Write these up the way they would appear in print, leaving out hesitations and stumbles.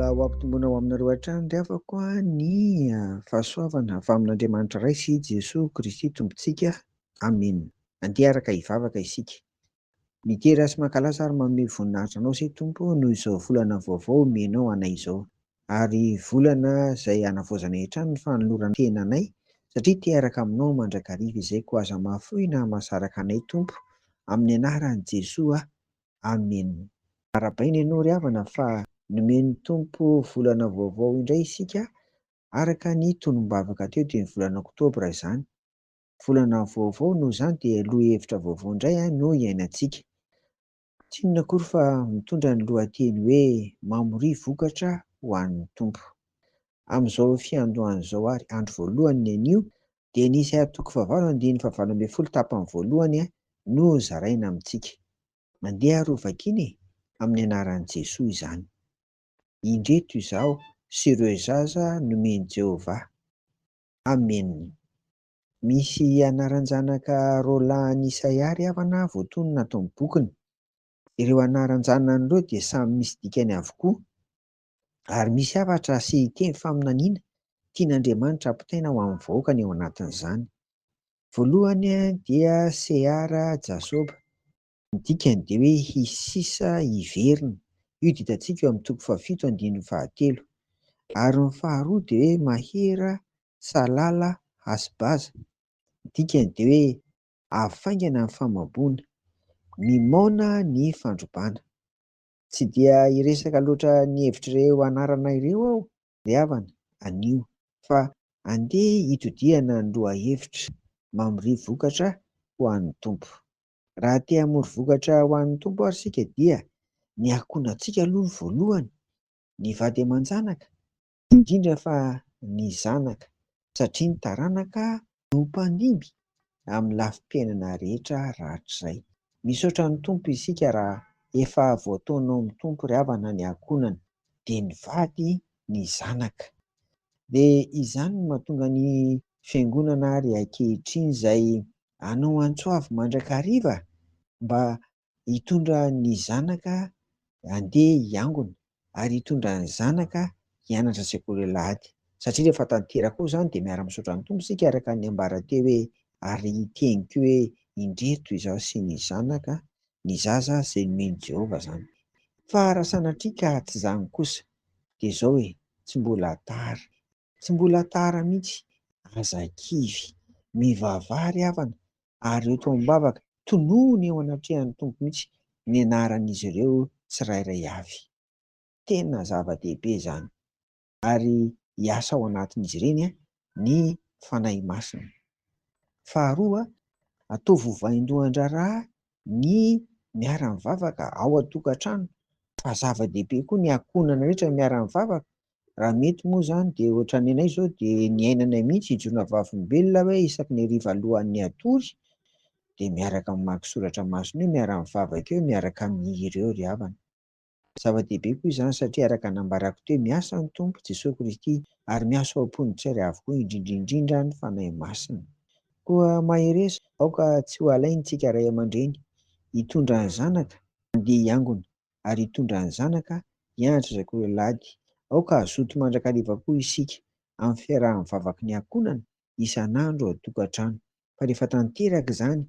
ho ampitomboana ao aminareo hatrany ry havako ny fahasoavana avy amin'Andriamanitra iray sy Jesosy Kristy Tompontsika. Amen. Andeha araka hivavaka isika. Mitera sy mankalaza ary manome voninahitra anao sy Tompo noho izao volana vaovao menao anay izao. Ary volana izay hanavaozana hatrany ny fanolorana tenanay, satria te araka aminao mandrakariva izay ko aza mahafoy na mahasaraka anay Tompo. Amin'ny anaran'i Jesosy. Amen. Arabaina ianao ry havana fa nomen'ny Tompo volana vaovao indray isika araka ny tonom-bavaka teo dia ny volana Oktobra izany. Volana vaovao noho izany dia lohahevitra vaovao indray no iainantsika. Tsy inona akory fa mitondra ny lohateny hoe mamoria vokatra ho an'ny Tompo. Amin'izao fiandohan'izao ary andro voalohany anio dia nisy toko fahavalo andiny fahavalo ambin'ny folo tapany voalohany no zaraina amintsika. Mandeha ary ho vakiany amin'ny anaran'i Jesosy izany. Indreto izaho sy ireo zaza nomeny Jehovah. Amen. Misy anaran-janaka Roland Nisaya ry havana voatonona atao amin'ny bokiny. Ireo anaran-janany ireo dia samy misy dikany avokoa ary misy havatra sy teny faminaniana tian'Andriamanitra ampitaina ho amin'ny vahoakany ao anatin'izany. Voalohany dia Seara Jasoba. Ny dikany dia hoe hisisa hiverina. Io dia hitantsika eo amin'ny toko fahavalo andininy fahatelo. Ary ny faharoa dia hoe Mahera Salala Hasbaza. Ny dikany dia hoe hafaingana ny famabona, mimaona ny fandrobana. Tsy dia hiresaka loatra ny hevitr'ireo anarana ireo aho ry havana anio, fa andeha hitodiana ny lohahevitra mamoria vokatra ho an'ny Tompo. Raha te hamory vokatra ho an'ny Tompo ary isika dia ny ankonantsika aloha ny voalohany, ny vady aman-janaka, indrindra fa ny zanaka, satria ny taranaka no mpandimby amin'ny lafim-piainana rehetra rahatrizay. Misaotra ny Tompo isika raha efa voataonao amin'ny Tompo ry havana ny ankonana, dia ny vady ny zanaka. Dia izany no mahatonga ny fiangonana ary ankehitriny izay hanao antsoavy mandrakariva mba hitondra ny zanaka handeha hiangona ary hitondra ny zanaka hianatra sekoly alahady. Satria rehefa tanteraka ao izany dia miara-misaotra ny Tompo isika araka ny ambara-teo hoe ary teniko hoe indreto izaho sy ny zanaka, ny zaza izay nomeny Jehovah izany. Fa raha sanatria ka tsy izany kosa dia izao hoe tsy mbola tara. Tsy mbola tara mihitsy, aza kivy, mivavaha ry havana ary eto am-bavaka tonoiny eo anatrehan'ny Tompo mihitsy ny anaran'izy ireo tsirairay avy. Tena zava-dehibe izany ary hiasa ao anatin'izy ireny ny fanahy masina. Faharoa, atao vovain-dohan-draharaha ny miara-mivavaka ao an-tokantrano, fa zava-dehibe koa ny ankonana rehetra miara-mivavaka. Raha mety moa izany dia ohatra ny anay izao dia ny ainanay mihitsy hijono vavolombelona hoe isaky ny hariva alohan'ny hatory dia miaraka mamaky soratra masina eo, miara-mivavaka eo, miaraka mihira eo ry havana. Zava-dehibe koa izany satria araka nambarako teo miasa ny Tompo Jesosy Kristy ary miasa ao am-ponitr'ainy avokoa indrindra ny fanahy masina. Koa maheresa aoka tsy ho alaintsika ray aman-dreny hitondra ny zanaka handeha hiangona ary hitondra ny zanaka hianatra sekoly alahady. Aoka hazoto mandrakariva koa isika amin'ny fiaraha-mivavaky ny ankonana isan'andro ao an-tokantrano. Fa rehefa tanteraka izany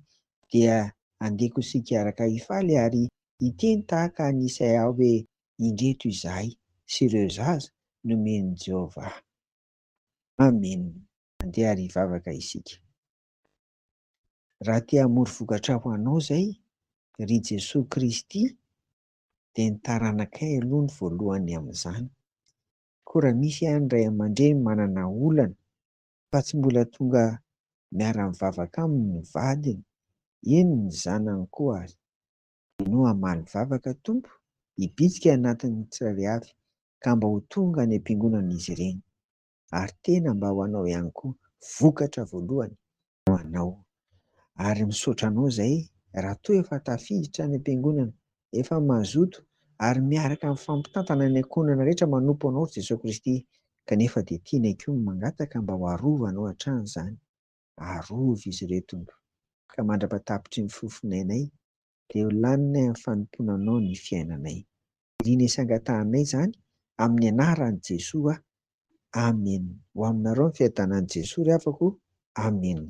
dia andeha isika araka hifaly ary hiteny tahaka ny Isaya hoe indreto izahay sy ireo zaza nomeny Jehovah. Amen. Andeha ary hivavaka isika. Raha te hamory vokatra ho anao izay ry Jesosy Kristy dia ny taranakay aloha ny voalohany amin'izany. Koa raha misy any ray aman-dreny manana olana fa tsy mbola tonga miara-mivavaka aminy ny vadiny, eny ny zanany koa azy. Ianao hamaly vavaka Tompo, hibitsika anatin'ny tsirairay avy ka mba ho tonga any am-piangonan'izy ireny. Ary tena mba ho anao ihany koa vokatra voalohany ho anao. Ary misaotra anao izay raha toa efa tafiditra any am-piangonana, efa mazoto ary miaraka mifampitantana ny ankonana rehetra manompo anao Jesosy Kristy, kanefa dia tiana koa ny mangataka mba ho arovanao hatranin'izany. Arova izy ireo Tompo, ka mandrapahatapitry ny fofinainay dia ho laninay amin'ny fanomponanao ny fiainanay. Iriana isangantahanay izany Amin'ny anaran'i Jesoa, amen. Ho aminareo ny fiadanan'i Jesoa ry havako, amen.